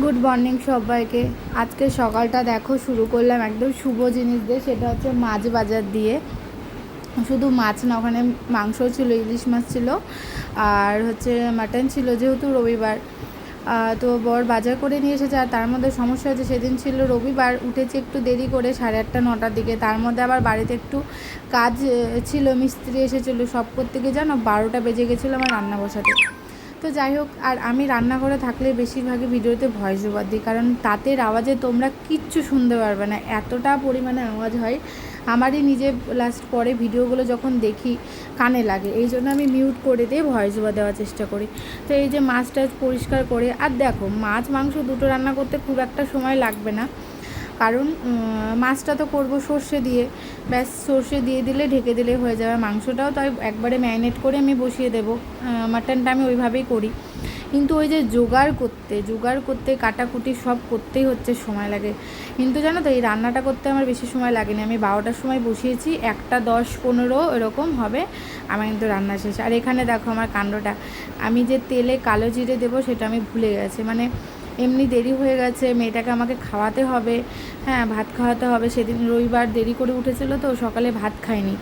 Good morning সবাইকে। আজকে সকালটা দেখো শুরু করলাম একদম শুভ জিনিস দিয়ে, সেটা হচ্ছে মাছ বাজার দিয়ে। শুধু মাছ না, ওখানে মাংসও ছিল, ইলিশ মাছ ছিল, আর হচ্ছে মাটন ছিল, যেহেতু রবিবার। তো বর বাজার করে নিয়ে এসেছে। আর তার মধ্যে সমস্যা হচ্ছে, সেদিন ছিল রবিবার, উঠেছি একটু দেরি করে 8:30 9টার দিকে। তার মধ্যে আবার বাড়িতে একটু কাজ ছিল, মিস্ত্রি এসেছিলো, সব করতে গিয়ে জানো 12টা বেজে গেছিলো আমার রান্না বসাতে। তো যাই হোক, আর আমি রান্নাঘরে থাকলে বেশিরভাগই ভিডিওতে ভয়েস ওভার দিই, কারণ তাতের আওয়াজে তোমরা কিচ্ছু শুনতে পারবে না, এতটা পরিমাণে আওয়াজ হয়। আমারই নিজে লাস্ট পরে ভিডিওগুলো যখন দেখি কানে লাগে, এই জন্য আমি মিউট করে দিয়ে ভয়েস ওভার দেওয়ার চেষ্টা করি। তো এই যে মাছ টাছ পরিষ্কার করে, আর দেখো মাছ মাংস দুটো রান্না করতে খুব একটা সময় লাগবে না, কারণ মাছটা তো করবো সর্ষে দিয়ে, ব্যাস সর্ষে দিয়ে দিলে ঢেকে দিলে হয়ে যাবে। মাংসটাও তাই একবারে ম্যারিনেট করে আমি বসিয়ে দেবো। মাটনটা আমি ওইভাবেই করি, কিন্তু ওই যে জোগাড় করতে কাটাকুটি সব করতেই হচ্ছে সময় লাগে। কিন্তু জানো তো, এই রান্নাটা করতে আমার বেশি সময় লাগেনি। আমি 12টার সময় বসিয়েছি, 1টা 10 15 এরকম হবে আমার কিন্তু রান্না শেষ। আর এখানে দেখো আমার কাণ্ডটা, আমি যে তেলে কালো জিরে দেবো সেটা আমি ভুলে গেছি। মানে এমনি দেরি হয়ে গেছে, মেয়েটাকে আমাকে খাওয়াতে হবে, হ্যাঁ ভাত খাওয়াতে হবে। সেদিন রবিবার দেরি করে উঠেছিলো, তো সকালে ভাত খায়নি।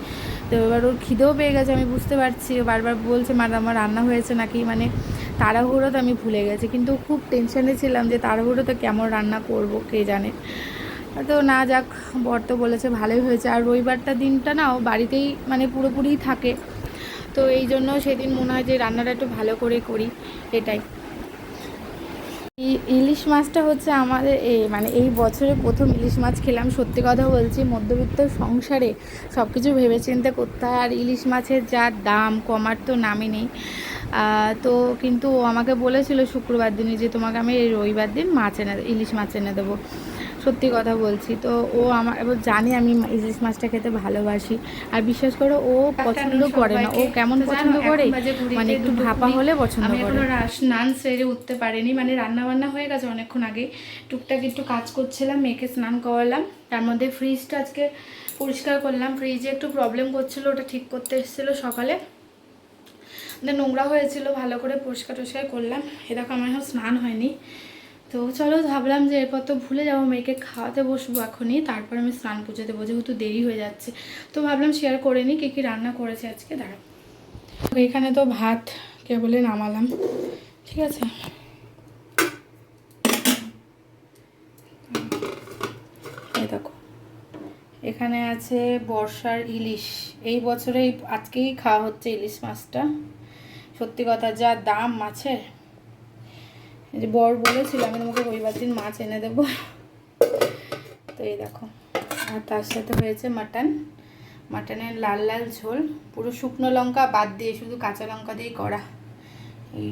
তো এবার ওর খিদেও পেয়ে গেছে, আমি বুঝতে পারছি। বারবার বলছে মা আমার রান্না হয়েছে নাকি, মানে তাড়াহুড়োতে আমি ভুলে গেছি। কিন্তু খুব টেনশানে ছিলাম যে তাড়াহুড়োতে কেমন রান্না করব কে জানে। তো না যাক, বর তো বলেছে ভালোই হয়েছে। আর রবিবারটা দিনটা না ও বাড়িতেই মানে পুরোপুরিই থাকে, তো এই জন্য সেদিন মনে হয় যে রান্নাটা একটু ভালো করে করি, এটাই। ইলিশ মাছটা হচ্ছে আমাদের মানে এই বছরে প্রথম ইলিশ মাছ খেলাম। সত্যি কথা বলছি, মধ্যবিত্ত সংসারে সব কিছু ভেবেচিন্তে করতে হয়, আর ইলিশ মাছের যা দাম, কমার তো নামই নেই। তো কিন্তু ও আমাকে বলেছিল শুক্রবার দিনই যে তোমাকে আমি এই রবিবার দিন ইলিশ মাছ এনে দেবো। সত্যি কথা বলছি। তো ও আমার এবার জানি আমি ইলিশ মাছটা খেতে ভালোবাসি, আর বিশ্বাস করো ও পছন্দ করে না। ও কেমন পছন্দ করে, মানে একটু ভাপা হলে পছন্দ করে। আমি এখনো স্নান সেরে উঠতে পারিনি, মানে রান্না বান্না হয়ে গেছে অনেকক্ষণ আগে। টুকটাক একটু কাজ করছিলাম, মেয়েকে স্নান করালাম, তার মধ্যে ফ্রিজটা আজকে পরিষ্কার করলাম। ফ্রিজে একটু প্রবলেম করছিল, ওটা ঠিক করতে এসেছিলো সকালে, নোংরা হয়েছিল, ভালো করে পরিষ্কার টরিষ্কার করলাম। এ দেখো আমার এখন স্নান হয়নি। তো চলো, ভাবলাম যে এরপর তো ভুলে যাবো, মেয়েকে খাওয়াতে বসবো এখনই, তারপর আমি স্নান পুজো দেবো, যেহেতু দেরি হয়ে যাচ্ছে। তো ভাবলাম শেয়ার করে নিই কী রান্না করেছে আজকে। দাঁড়াও, এখানে তো ভাত কেবলে নামালাম, ঠিক আছে। এই দেখো, এখানে আছে বর্ষার ইলিশ। এই বছরে আজকেই খাওয়া হচ্ছে ইলিশ মাছটা। সত্যি কথা, যা দাম মাছের। যে বর বলেছিল আমি তোমাকে রবিবার দিন মাছ এনে দেবো, তো এই দেখো। আর তার সাথে হয়েছে মাটনের লাল লাল ঝোল, পুরো শুকনো লঙ্কা বাদ দিয়ে, শুধু কাঁচা লঙ্কা দিয়েই করা। এই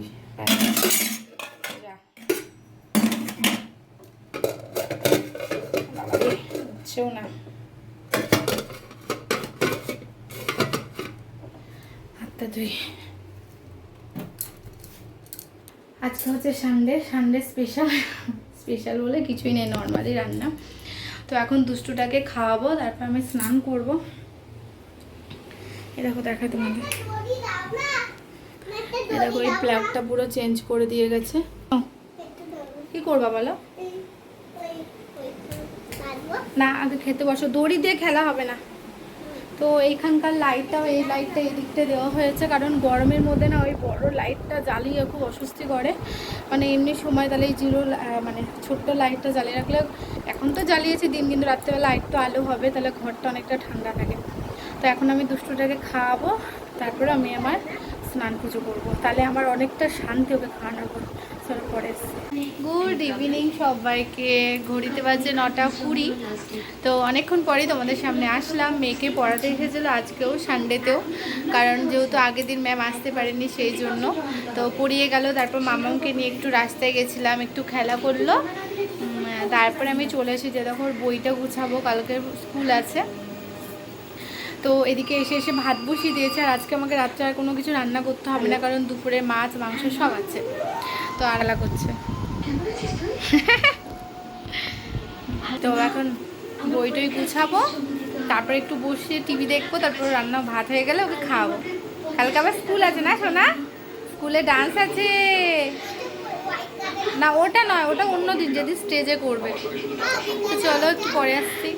হচ্ছেও না, হাতটা ধুই। আজকে হচ্ছে সানডে স্পেশাল বলে কিছুই নেই, নর্মালি রান্না। তো এখন দুষ্টুটাকে খাওয়াবো, তারপর আমি স্নান করবো। এ দেখো, দেখাই তোমাকে, এ দেখো এই প্লাগটা পুরো চেঞ্জ করে দিয়ে গেছে। কি করবা বলো? না, আগে খেতে বসো, দড়ি দিয়ে খেলা হবে না। তো এইখানকার লাইটটাও, এই লাইটটা এই দিকটা দেওয়া হয়েছে, কারণ গরমের মধ্যে না ওই বড় লাইটটা জ্বালিয়ে খুব অস্বস্তি করে। মানে এমনি সময় তাহলে এই মানে ছোট্ট লাইটটা জ্বালিয়ে রাখলে, এখন তো জ্বালিয়েছি দিন, কিন্তু রাত্রেবেলা লাইট তো আলো হবে, তাহলে ঘরটা অনেকটা ঠান্ডা থাকে। তো এখন আমি দুষ্টুটাকে খাওয়াবো, তারপরে আমি আমার স্নান পুজো করবো, তাহলে আমার অনেকটা শান্তি হবে খাওয়ানোর পর। পরে গুড ইভিনিং সবাইকে। ঘড়িতে বাজে 9:20। তো অনেকক্ষণ পরেই তোমাদের সামনে আসলাম। মেয়েকে পড়াতে এসেছিলো আজকেও, সানডেতেও, কারণ যেহেতু আগের দিন ম্যাম আসতে পারেনি সেই জন্য। তো পড়িয়ে গেল, তারপর মামাকে নিয়ে একটু রাস্তায় গেছিলাম, একটু খেলা করলো। তারপরে আমি চলে এসে যে দেখো বইটা গুছাবো, কালকে স্কুল আছে। তো এদিকে এসে ভাত বসিয়ে দিয়েছে। আর আজকে আমাকে রাত্রে আর কোনো কিছু রান্না করতে হবে না, কারণ দুপুরে মাছ মাংস সব আছে। তো আড়ালা করছে। তো এখন বইটই গুছাবো, তারপরে একটু বসে টিভি দেখবো, তারপর রান্না ভাত হয়ে গেলে ওকে খাওয়াবো। কালকে আবার স্কুল আছে না সোনা? স্কুলে ডান্স আছে। না ওটা নয়, ওটা অন্য দিন যদি স্টেজে করবে। তো চলো একটু পরে আসছি।